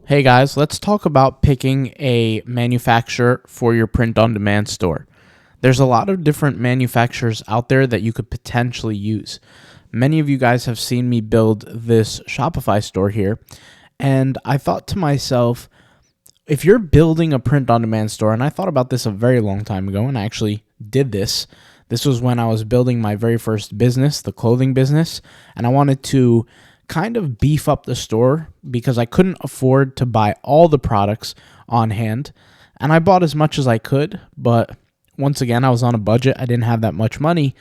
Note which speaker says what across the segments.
Speaker 1: Hey guys, let's talk about picking a manufacturer for your print-on-demand store. There's a lot of different manufacturers out there that you could potentially use. Many of you guys have seen me build this Shopify store here, and I thought to myself, if you're building a print-on-demand store, and I thought about this a very long time ago, and I actually did this. This was when I was building my very first business, the clothing business, and I wanted to kind of beef up the store because I couldn't afford to buy all the products on hand. And I bought as much as I could, but once again, I was on a budget. I didn't have that much money.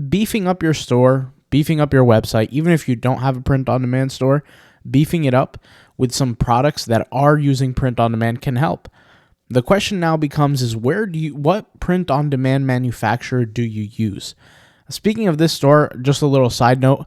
Speaker 1: Beefing up your store, beefing up your website, even if you don't have a print-on-demand store, beefing it up with some products that are using print-on-demand can help. The question now becomes is what print-on-demand manufacturer do you use? Speaking of this store, just a little side note,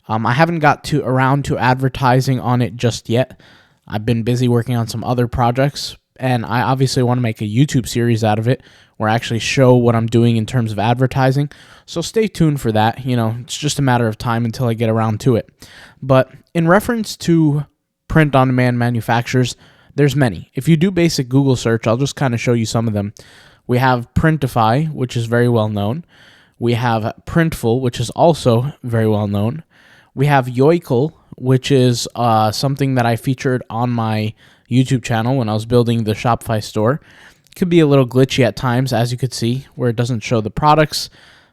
Speaker 1: I haven't got around to advertising on it just yet. I've been busy working on some other projects, and I obviously want to make a YouTube series out of it where I actually show what I'm doing in terms of advertising. So stay tuned for that. It's just a matter of time until I get around to it. But in reference to print-on-demand manufacturers, there's many. If you do basic Google search, I'll just kind of show you some of them. We have Printify, which is very well known. We have Printful, which is also very well known. We have Yoicle, which is something that I featured on my YouTube channel when I was building the Shopify store. It could be a little glitchy at times, as you could see, where it doesn't show the products,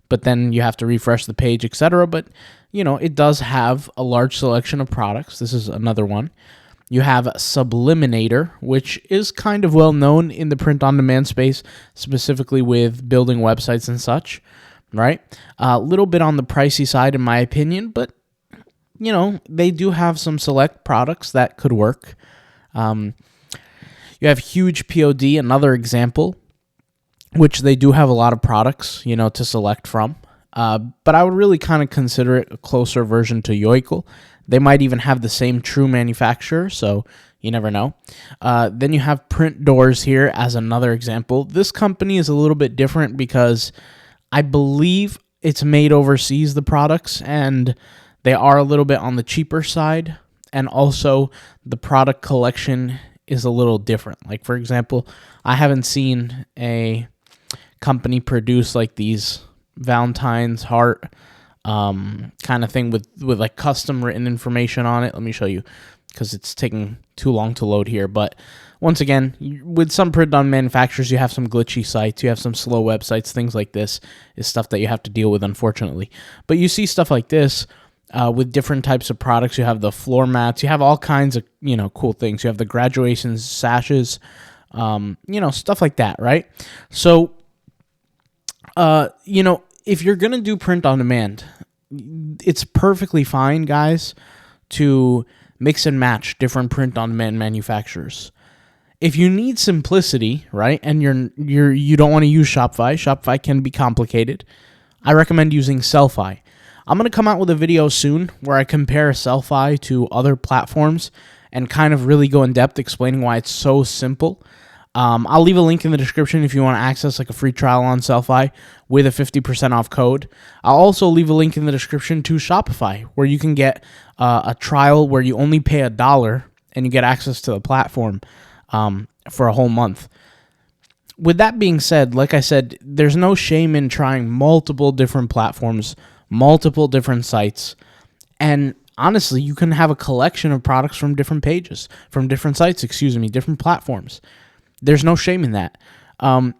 Speaker 1: but then you have to refresh the page, etc. But, it does have a large selection of products. This is another one. You have Subliminator, which is kind of well known in the print-on-demand space, specifically with building websites and such, right? A little bit on the pricey side, in my opinion, but they do have some select products that could work. You have Huge POD, another example, which they do have a lot of products, to select from. But I would really kind of consider it a closer version to Yoicle. They might even have the same true manufacturer, so you never know. Then you have Print Doors here as another example. This company is a little bit different because I believe it's made overseas, the products, and they are a little bit on the cheaper side, and also the product collection is a little different. Like, for example, I haven't seen a company produce like these Valentine's heart kind of thing with like custom written information on it. Let me show you because it's taking too long to load here. But once again, with some print-on manufacturers, you have some glitchy sites, you have some slow websites, things like this is stuff that you have to deal with, unfortunately. But you see stuff like this. With different types of products. You have the floor mats. You have all kinds of, cool things. You have the graduation sashes, stuff like that, right? So, if you're going to do print on demand, it's perfectly fine, guys, to mix and match different print on demand manufacturers. If you need simplicity, right, and you don't want to use Shopify can be complicated, I recommend using Sellfy. I'm going to come out with a video soon where I compare Sellfy to other platforms and kind of really go in depth explaining why it's so simple. I'll leave a link in the description if you want to access like a free trial on Sellfy with a 50% off code. I'll also leave a link in the description to Shopify where you can get a trial where you only pay $1 and you get access to the platform for a whole month. With that being said, like I said, there's no shame in trying multiple different platforms, multiple different sites, and honestly, you can have a collection of products from different pages, from different sites, different platforms. There's no shame in that. I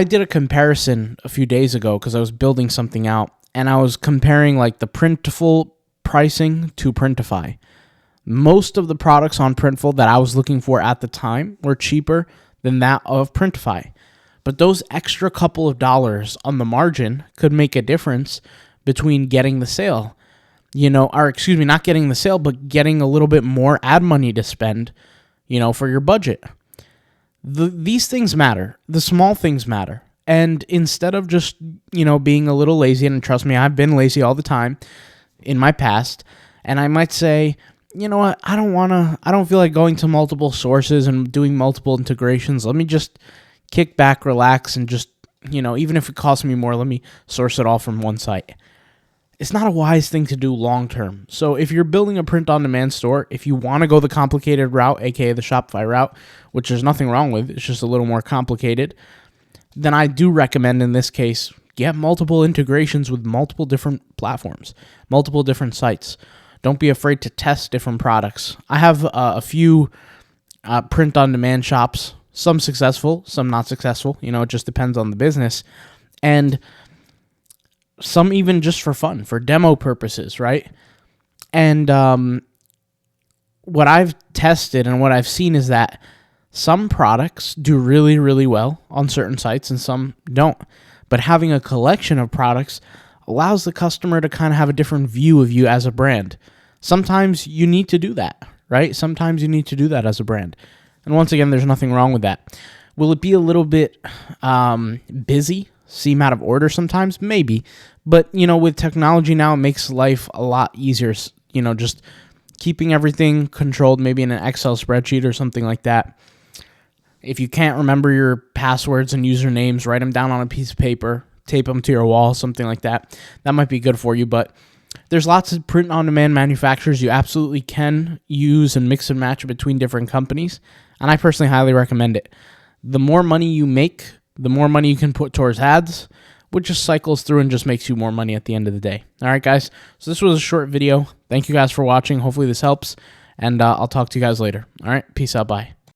Speaker 1: did a comparison a few days ago because I was building something out, and I was comparing like the Printful pricing to Printify. Most of the products on Printful that I was looking for at the time were cheaper than that of Printify. But those extra couple of dollars on the margin could make a difference between getting the sale, not getting the sale, but getting a little bit more ad money to spend, for your budget. These things matter. The small things matter. And instead of just, being a little lazy, and trust me, I've been lazy all the time in my past, and I might say, you know what, I don't feel like going to multiple sources and doing multiple integrations. Let me just kick back, relax, and just, even if it costs me more, let me source it all from one site. it's not a wise thing to do long term. So if you're building a print-on-demand store, if you want to go the complicated route, aka the Shopify route, which there's nothing wrong with, it's just a little more complicated, then I do recommend in this case, get multiple integrations with multiple different platforms, multiple different sites. Don't be afraid to test different products. I have a few print-on-demand shops, some successful, some not successful. It just depends on the business. And some even just for fun, for demo purposes, right? And what I've tested and what I've seen is that some products do really, really well on certain sites and some don't. But having a collection of products allows the customer to kind of have a different view of you as a brand. Sometimes you need to do that, right? Sometimes you need to do that as a brand. And once again, there's nothing wrong with that. Will it be a little bit busy? Seem out of order sometimes? Maybe. But, with technology now, it makes life a lot easier. Just keeping everything controlled, maybe in an Excel spreadsheet or something like that. If you can't remember your passwords and usernames, write them down on a piece of paper, tape them to your wall, something like that. That might be good for you. But there's lots of print-on-demand manufacturers you absolutely can use and mix and match between different companies. And I personally highly recommend it. The more money you make, the more money you can put towards ads, which just cycles through and just makes you more money at the end of the day. All right, guys. So this was a short video. Thank you guys for watching. Hopefully this helps. And I'll talk to you guys later. All right. Peace out. Bye.